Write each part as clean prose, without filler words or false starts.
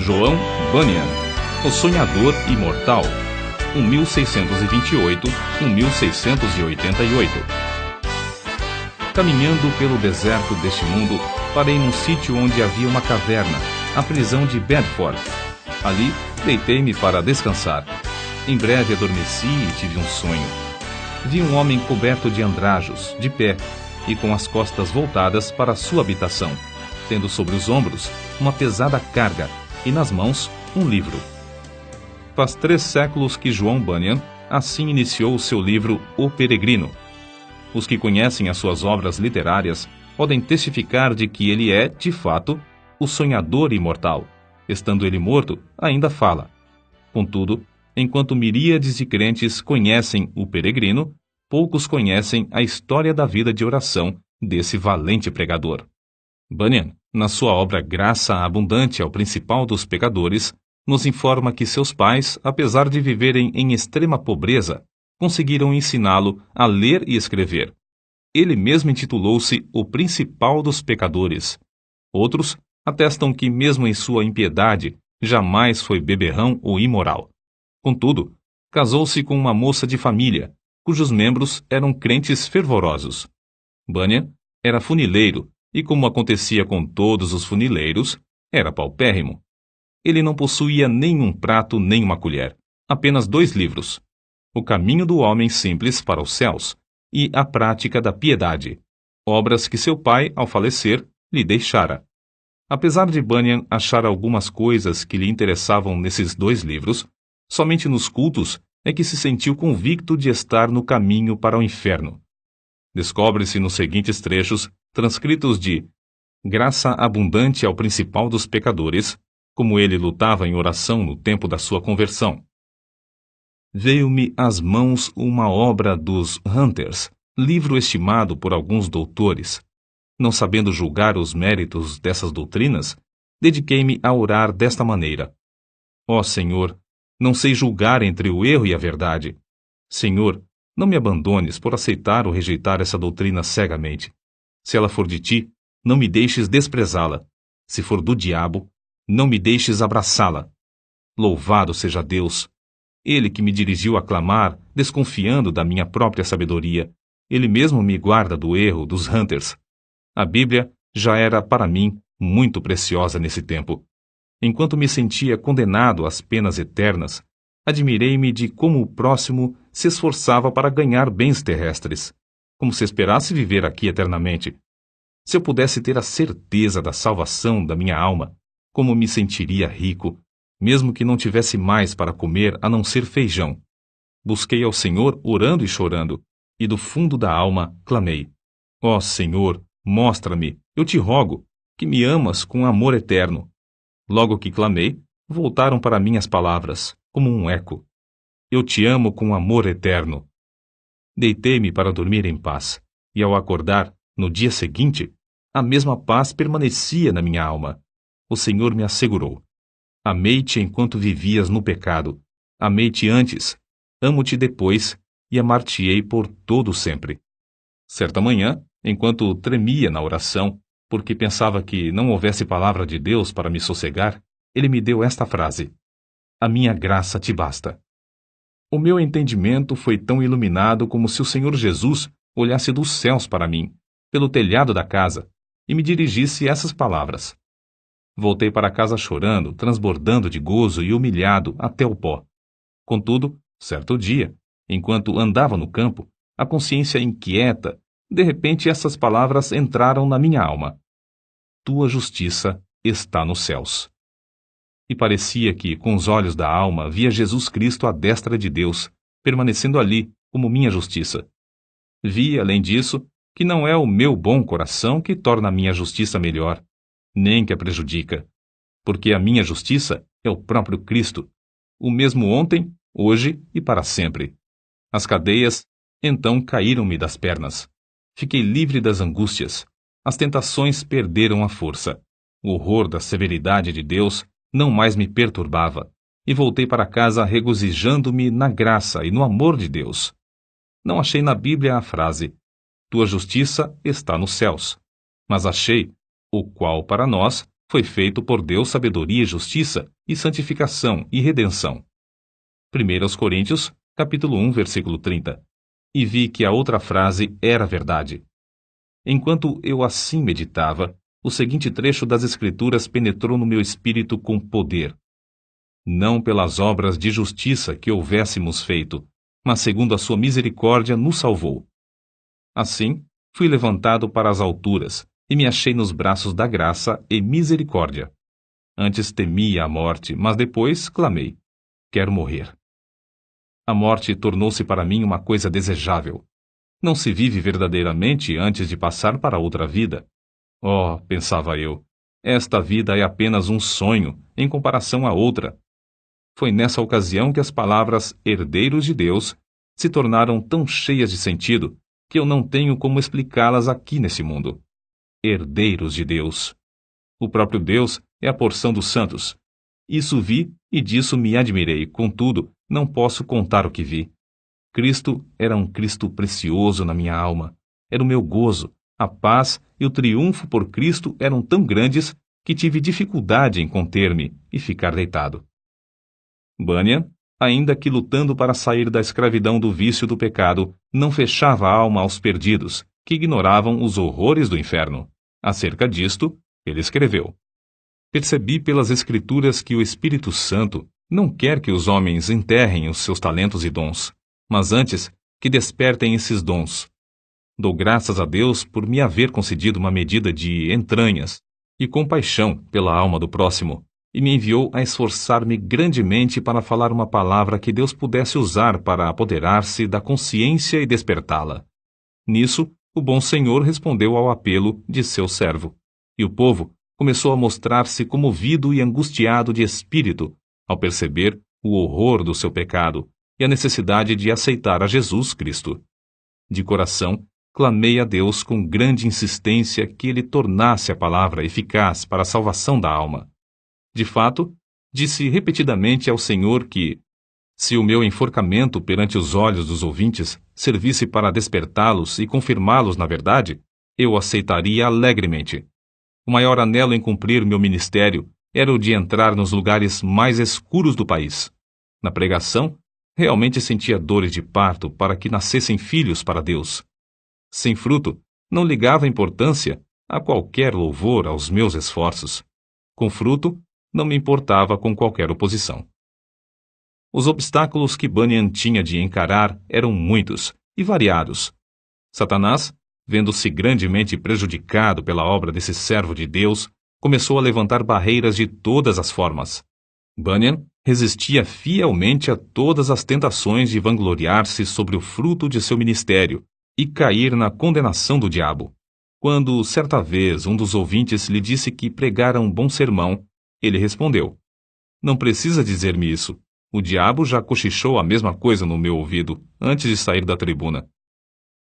João Bunyan, O Sonhador Imortal, 1628-1688. Caminhando pelo deserto deste mundo, parei num sítio onde havia uma caverna, a prisão de Bedford. Ali, deitei-me para descansar. Em breve adormeci e tive um sonho. Vi um homem coberto de andrajos, de pé, e com as costas voltadas para a sua habitação, tendo sobre os ombros uma pesada carga, e nas mãos um livro. Faz 3 séculos que João Bunyan assim iniciou o seu livro O Peregrino. Os que conhecem as suas obras literárias podem testificar de que ele é, de fato, o sonhador imortal. Estando ele morto, ainda fala. Contudo, enquanto miríades de crentes conhecem o Peregrino, poucos conhecem a história da vida de oração desse valente pregador. Bunyan, na sua obra Graça Abundante ao Principal dos Pecadores, nos informa que seus pais, apesar de viverem em extrema pobreza, conseguiram ensiná-lo a ler e escrever. Ele mesmo intitulou-se o Principal dos Pecadores. Outros atestam que, mesmo em sua impiedade, jamais foi beberrão ou imoral. Contudo, casou-se com uma moça de família, cujos membros eram crentes fervorosos. Bunyan era funileiro e, como acontecia com todos os funileiros, era paupérrimo. Ele não possuía nenhum prato nem uma colher, apenas 2 livros: O Caminho do Homem Simples para os Céus e A Prática da Piedade, obras que seu pai, ao falecer, lhe deixara. Apesar de Bunyan achar algumas coisas que lhe interessavam nesses 2 livros, somente nos cultos é que se sentiu convicto de estar no caminho para o inferno. Descobre-se nos seguintes trechos, transcritos de Graça Abundante ao Principal dos Pecadores, como ele lutava em oração no tempo da sua conversão. Veio-me às mãos uma obra dos Hunters, livro estimado por alguns doutores. Não sabendo julgar os méritos dessas doutrinas, dediquei-me a orar desta maneira: Ó Senhor, não sei julgar entre o erro e a verdade. Senhor, não me abandones por aceitar ou rejeitar essa doutrina cegamente. Se ela for de ti, não me deixes desprezá-la. Se for do diabo, não me deixes abraçá-la. Louvado seja Deus! Ele que me dirigiu a clamar, desconfiando da minha própria sabedoria. Ele mesmo me guarda do erro dos Hunters. A Bíblia já era para mim muito preciosa nesse tempo. Enquanto me sentia condenado às penas eternas, admirei-me de como o próximo se esforçava para ganhar bens terrestres, como se esperasse viver aqui eternamente. Se eu pudesse ter a certeza da salvação da minha alma, como me sentiria rico, mesmo que não tivesse mais para comer a não ser feijão. Busquei ao Senhor orando e chorando, e do fundo da alma clamei: Ó Senhor, mostra-me, eu te rogo, que me amas com amor eterno. Logo que clamei, voltaram para mim as palavras, como um eco: Eu te amo com amor eterno. Deitei-me para dormir em paz, e ao acordar, no dia seguinte, a mesma paz permanecia na minha alma. O Senhor me assegurou: Amei-te enquanto vivias no pecado. Amei-te antes, amo-te depois, e amar-te-ei por todo sempre. Certa manhã, enquanto tremia na oração, porque pensava que não houvesse palavra de Deus para me sossegar, ele me deu esta frase: A minha graça te basta. O meu entendimento foi tão iluminado como se o Senhor Jesus olhasse dos céus para mim, pelo telhado da casa, e me dirigisse essas palavras. Voltei para casa chorando, transbordando de gozo e humilhado até o pó. Contudo, certo dia, enquanto andava no campo, a consciência inquieta, de repente essas palavras entraram na minha alma: Tua justiça está nos céus. E parecia que, com os olhos da alma, via Jesus Cristo à destra de Deus, permanecendo ali como minha justiça. Vi, além disso, que não é o meu bom coração que torna a minha justiça melhor, nem que a prejudica, porque a minha justiça é o próprio Cristo, o mesmo ontem, hoje e para sempre. As cadeias, então, caíram-me das pernas. Fiquei livre das angústias. As tentações perderam a força. O horror da severidade de Deus não mais me perturbava, e voltei para casa regozijando-me na graça e no amor de Deus. Não achei na Bíblia a frase: Tua justiça está nos céus, mas achei o qual para nós foi feito por Deus sabedoria e justiça, e santificação e redenção. 1 Coríntios, capítulo 1, versículo 30. E vi que a outra frase era verdade. Enquanto eu assim meditava, o seguinte trecho das Escrituras penetrou no meu espírito com poder. Não pelas obras de justiça que houvéssemos feito, mas segundo a sua misericórdia nos salvou. Assim, fui levantado para as alturas, e me achei nos braços da graça e misericórdia. Antes temia a morte, mas depois clamei: quero morrer. A morte tornou-se para mim uma coisa desejável. Não se vive verdadeiramente antes de passar para outra vida. Oh, pensava eu, esta vida é apenas um sonho em comparação à outra. Foi nessa ocasião que as palavras herdeiros de Deus se tornaram tão cheias de sentido que eu não tenho como explicá-las aqui nesse mundo. Herdeiros de Deus. O próprio Deus é a porção dos santos. Isso vi e disso me admirei, contudo, não posso contar o que vi. Cristo era um Cristo precioso na minha alma. Era o meu gozo, a paz e o triunfo por Cristo eram tão grandes que tive dificuldade em conter-me e ficar deitado. Bunyan, ainda que lutando para sair da escravidão do vício do pecado, não fechava a alma aos perdidos, que ignoravam os horrores do inferno. Acerca disto, ele escreveu: percebi pelas Escrituras que o Espírito Santo não quer que os homens enterrem os seus talentos e dons, mas antes que despertem esses dons. Dou graças a Deus por me haver concedido uma medida de entranhas e compaixão pela alma do próximo, e me enviou a esforçar-me grandemente para falar uma palavra que Deus pudesse usar para apoderar-se da consciência e despertá-la. Nisso, o bom Senhor respondeu ao apelo de seu servo, e o povo começou a mostrar-se comovido e angustiado de espírito ao perceber o horror do seu pecado e a necessidade de aceitar a Jesus Cristo. De coração, clamei a Deus com grande insistência que ele tornasse a palavra eficaz para a salvação da alma. De fato, disse repetidamente ao Senhor que, se o meu enforcamento perante os olhos dos ouvintes servisse para despertá-los e confirmá-los na verdade, eu aceitaria alegremente. O maior anelo em cumprir meu ministério era o de entrar nos lugares mais escuros do país. Na pregação, realmente sentia dores de parto para que nascessem filhos para Deus. Sem fruto, não ligava importância a qualquer louvor aos meus esforços. Com fruto, não me importava com qualquer oposição. Os obstáculos que Bunyan tinha de encarar eram muitos e variados. Satanás, vendo-se grandemente prejudicado pela obra desse servo de Deus, começou a levantar barreiras de todas as formas. Bunyan resistia fielmente a todas as tentações de vangloriar-se sobre o fruto de seu ministério e cair na condenação do diabo. Quando, certa vez, um dos ouvintes lhe disse que pregara um bom sermão, ele respondeu: não precisa dizer-me isso. O diabo já cochichou a mesma coisa no meu ouvido antes de sair da tribuna.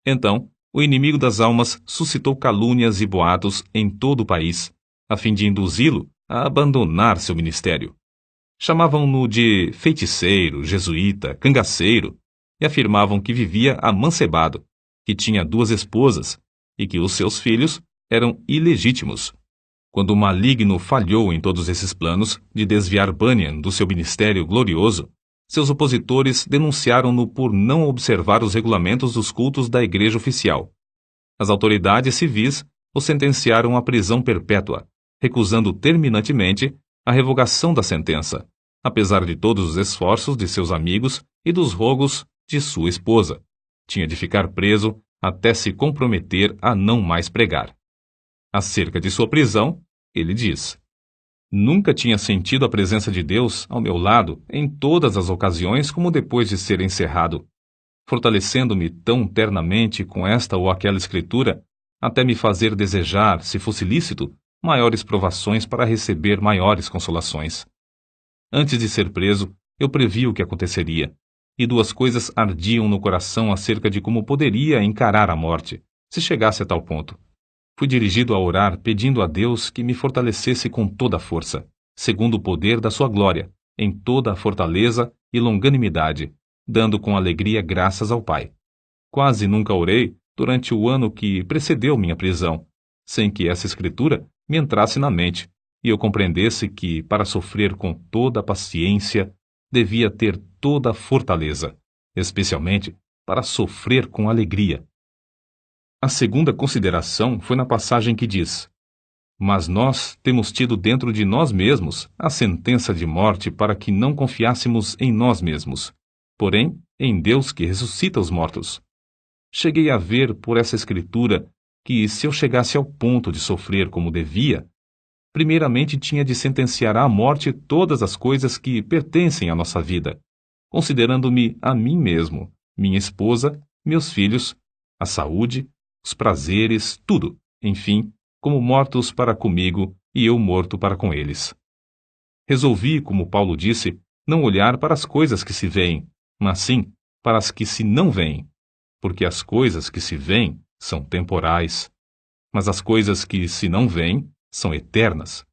Então, o inimigo das almas suscitou calúnias e boatos em todo o país, a fim de induzi-lo a abandonar seu ministério. Chamavam-no de feiticeiro, jesuíta, cangaceiro, e afirmavam que vivia amancebado, que tinha 2 esposas e que os seus filhos eram ilegítimos. Quando o maligno falhou em todos esses planos de desviar Bunyan do seu ministério glorioso, seus opositores denunciaram-no por não observar os regulamentos dos cultos da igreja oficial. As autoridades civis o sentenciaram à prisão perpétua, recusando terminantemente a revogação da sentença, apesar de todos os esforços de seus amigos e dos rogos de sua esposa. Tinha de ficar preso até se comprometer a não mais pregar. Acerca de sua prisão, ele diz: nunca tinha sentido a presença de Deus ao meu lado em todas as ocasiões como depois de ser encerrado, fortalecendo-me tão ternamente com esta ou aquela escritura, até me fazer desejar, se fosse lícito, maiores provações para receber maiores consolações. Antes de ser preso, eu previ o que aconteceria, e 2 coisas ardiam no coração acerca de como poderia encarar a morte, se chegasse a tal ponto. Fui dirigido a orar pedindo a Deus que me fortalecesse com toda a força, segundo o poder da sua glória, em toda a fortaleza e longanimidade, dando com alegria graças ao Pai. Quase nunca orei durante o ano que precedeu minha prisão, sem que essa escritura me entrasse na mente, e eu compreendesse que, para sofrer com toda a paciência, devia ter toda a fortaleza, especialmente para sofrer com alegria. A segunda consideração foi na passagem que diz: Mas nós temos tido dentro de nós mesmos a sentença de morte para que não confiássemos em nós mesmos, porém em Deus que ressuscita os mortos. Cheguei a ver por essa escritura que, se eu chegasse ao ponto de sofrer como devia, primeiramente tinha de sentenciar à morte todas as coisas que pertencem à nossa vida, considerando-me a mim mesmo, minha esposa, meus filhos, a saúde, os prazeres, tudo, enfim, como mortos para comigo e eu morto para com eles. Resolvi, como Paulo disse, não olhar para as coisas que se veem, mas sim para as que se não veem, porque as coisas que se veem são temporais, mas as coisas que se não veem são eternas.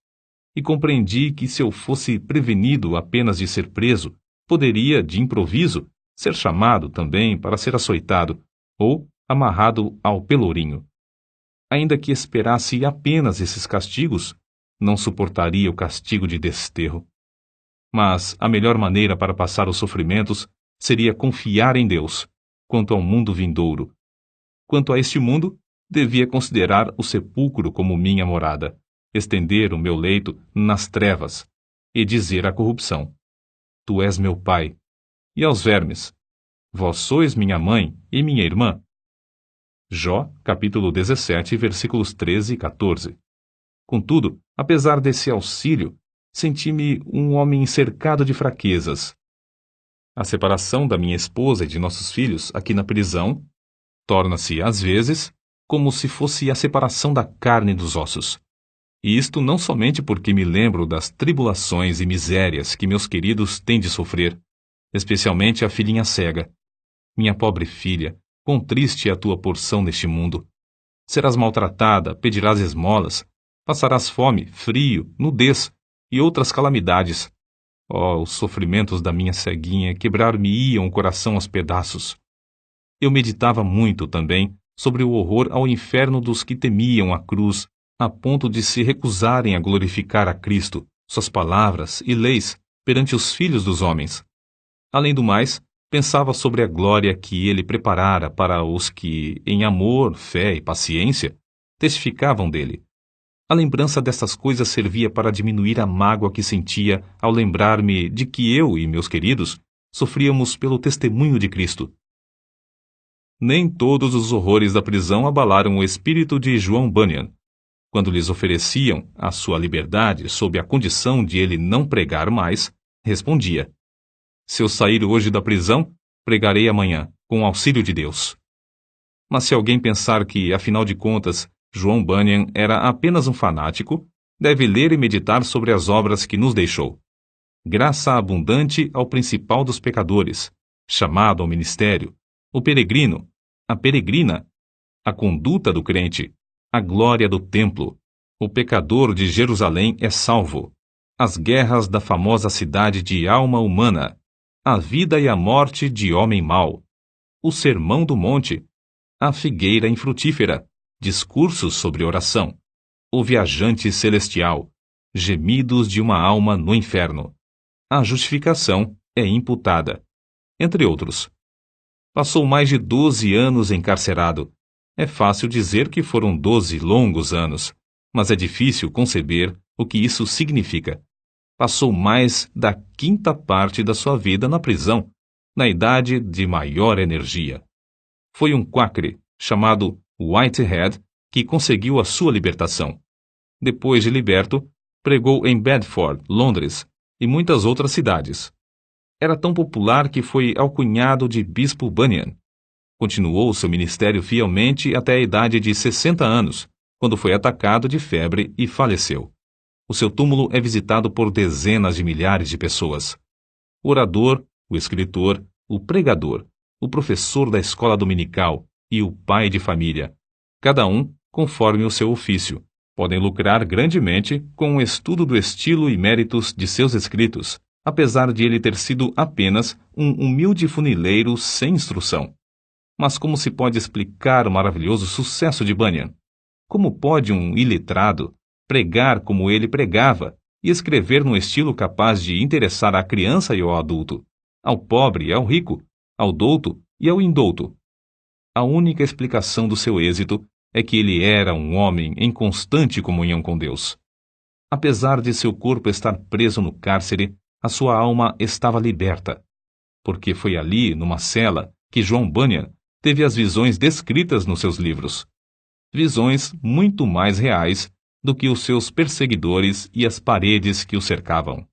E compreendi que, se eu fosse prevenido apenas de ser preso, poderia, de improviso, ser chamado também para ser açoitado ou amarrado ao pelourinho. Ainda que esperasse apenas esses castigos, não suportaria o castigo de desterro. Mas a melhor maneira para passar os sofrimentos seria confiar em Deus, quanto ao mundo vindouro. Quanto a este mundo, devia considerar o sepulcro como minha morada, estender o meu leito nas trevas e dizer à corrupção: Tu és meu pai, e aos vermes: Vós sois minha mãe e minha irmã. Jó, capítulo 17, versículos 13 e 14. Contudo, apesar desse auxílio, senti-me um homem cercado de fraquezas. A separação da minha esposa e de nossos filhos aqui na prisão torna-se, às vezes, como se fosse a separação da carne dos ossos. E isto não somente porque me lembro das tribulações e misérias que meus queridos têm de sofrer, especialmente a filhinha cega. Minha pobre filha, quão triste é a tua porção neste mundo. Serás maltratada, pedirás esmolas, passarás fome, frio, nudez e outras calamidades. Oh, os sofrimentos da minha ceguinha quebrar-me-iam o coração aos pedaços. Eu meditava muito também sobre o horror ao inferno dos que temiam a cruz, a ponto de se recusarem a glorificar a Cristo, suas palavras e leis perante os filhos dos homens. Além do mais, pensava sobre a glória que ele preparara para os que, em amor, fé e paciência, testificavam dele. A lembrança destas coisas servia para diminuir a mágoa que sentia ao lembrar-me de que eu e meus queridos sofríamos pelo testemunho de Cristo. Nem todos os horrores da prisão abalaram o espírito de João Bunyan. Quando lhes ofereciam a sua liberdade sob a condição de ele não pregar mais, respondia: Se eu sair hoje da prisão, pregarei amanhã, com o auxílio de Deus. Mas se alguém pensar que, afinal de contas, João Bunyan era apenas um fanático, deve ler e meditar sobre as obras que nos deixou. Graça abundante ao principal dos pecadores, chamado ao ministério, o peregrino, a peregrina, a conduta do crente, a glória do templo, o pecador de Jerusalém é salvo, as guerras da famosa cidade de alma humana, a vida e a morte de homem mau, o sermão do monte, a figueira infrutífera, discursos sobre oração, o viajante celestial, gemidos de uma alma no inferno, a justificação é imputada, entre outros. Passou mais de 12 anos encarcerado. É fácil dizer que foram 12 longos anos, mas é difícil conceber o que isso significa. Passou mais da quinta parte da sua vida na prisão, na idade de maior energia. Foi um quacre, chamado Whitehead, que conseguiu a sua libertação. Depois de liberto, pregou em Bedford, Londres, e muitas outras cidades. Era tão popular que foi alcunhado de Bispo Bunyan. Continuou seu ministério fielmente até a idade de 60 anos, quando foi atacado de febre e faleceu. O seu túmulo é visitado por dezenas de milhares de pessoas. O orador, o escritor, o pregador, o professor da escola dominical e o pai de família, cada um conforme o seu ofício, podem lucrar grandemente com o estudo do estilo e méritos de seus escritos, apesar de ele ter sido apenas um humilde funileiro sem instrução. Mas como se pode explicar o maravilhoso sucesso de Bunyan? Como pode um iletrado, pregar como ele pregava e escrever num estilo capaz de interessar à criança e ao adulto, ao pobre e ao rico, ao douto e ao indouto. A única explicação do seu êxito é que ele era um homem em constante comunhão com Deus. Apesar de seu corpo estar preso no cárcere, a sua alma estava liberta, porque foi ali, numa cela, que John Bunyan teve as visões descritas nos seus livros. Visões muito mais reais do que os seus perseguidores e as paredes que o cercavam.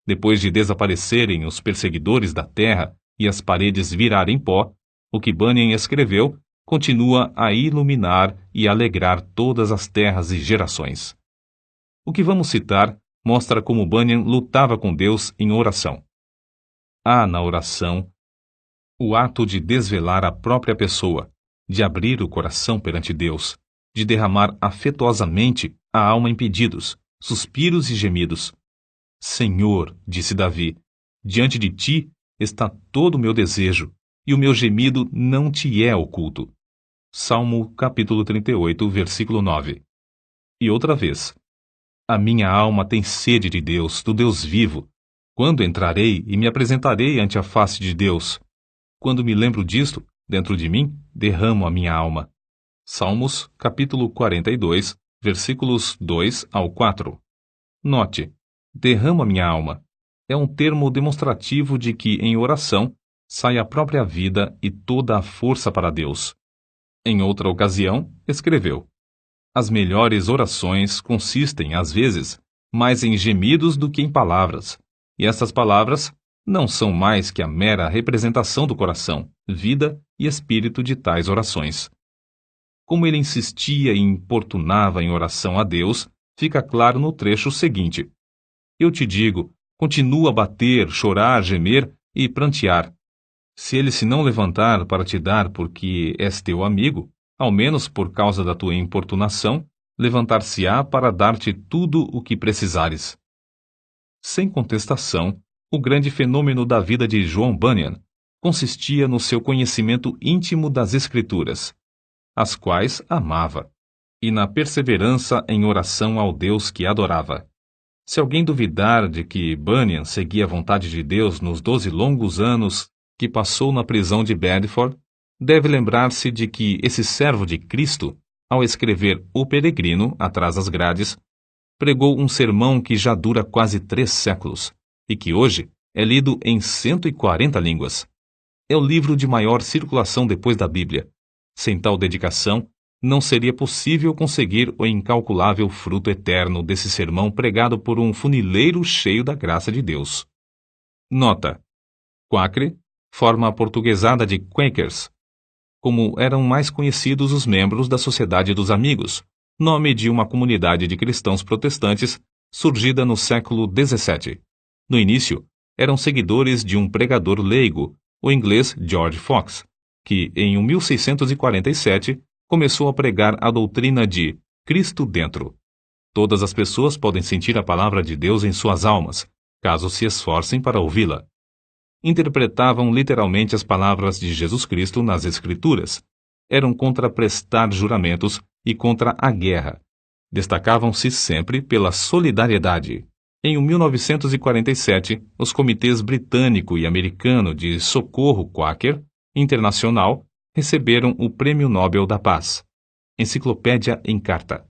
Depois de desaparecerem os perseguidores da terra e as paredes virarem pó, o que Bunyan escreveu continua a iluminar e alegrar todas as terras e gerações. O que vamos citar mostra como Bunyan lutava com Deus em oração. Há na oração o ato de desvelar a própria pessoa, de abrir o coração perante Deus, de derramar afetuosamente a alma em pedidos, suspiros e gemidos. Senhor, disse Davi, diante de ti está todo o meu desejo, e o meu gemido não te é oculto. Salmo capítulo 38, versículo 9. E outra vez, a minha alma tem sede de Deus, do Deus vivo. Quando entrarei e me apresentarei ante a face de Deus? Quando me lembro disto, dentro de mim, derramo a minha alma. Salmos, capítulo 42, versículos 2 ao 4. Note, derramo a minha alma. É um termo demonstrativo de que, em oração, sai a própria vida e toda a força para Deus. Em outra ocasião, escreveu: as melhores orações consistem, às vezes, mais em gemidos do que em palavras, e essas palavras não são mais que a mera representação do coração, vida e espírito de tais orações. Como ele insistia e importunava em oração a Deus, fica claro no trecho seguinte. Eu te digo, continua a bater, chorar, gemer e prantear. Se ele se não levantar para te dar porque és teu amigo, ao menos por causa da tua importunação, levantar-se-á para dar-te tudo o que precisares. Sem contestação, o grande fenômeno da vida de John Bunyan consistia no seu conhecimento íntimo das Escrituras, as quais amava, e na perseverança em oração ao Deus que adorava. Se alguém duvidar de que Bunyan seguia a vontade de Deus nos 12 longos anos que passou na prisão de Bedford, deve lembrar-se de que esse servo de Cristo, ao escrever O Peregrino, atrás das grades, pregou um sermão que já dura quase 3 séculos, e que hoje é lido em 140 línguas. É o livro de maior circulação depois da Bíblia. Sem tal dedicação, não seria possível conseguir o incalculável fruto eterno desse sermão pregado por um funileiro cheio da graça de Deus. Nota: Quakre forma aportuguesada de Quakers, como eram mais conhecidos os membros da Sociedade dos Amigos, nome de uma comunidade de cristãos protestantes surgida no século XVII. No início, eram seguidores de um pregador leigo, o inglês George Fox, que, em 1647, começou a pregar a doutrina de Cristo dentro. Todas as pessoas podem sentir a palavra de Deus em suas almas, caso se esforcem para ouvi-la. Interpretavam literalmente as palavras de Jesus Cristo nas Escrituras. Eram contra prestar juramentos e contra a guerra. Destacavam-se sempre pela solidariedade. Em 1947, os comitês britânico e americano de socorro Quaker Internacional receberam o Prêmio Nobel da Paz. Enciclopédia em Carta.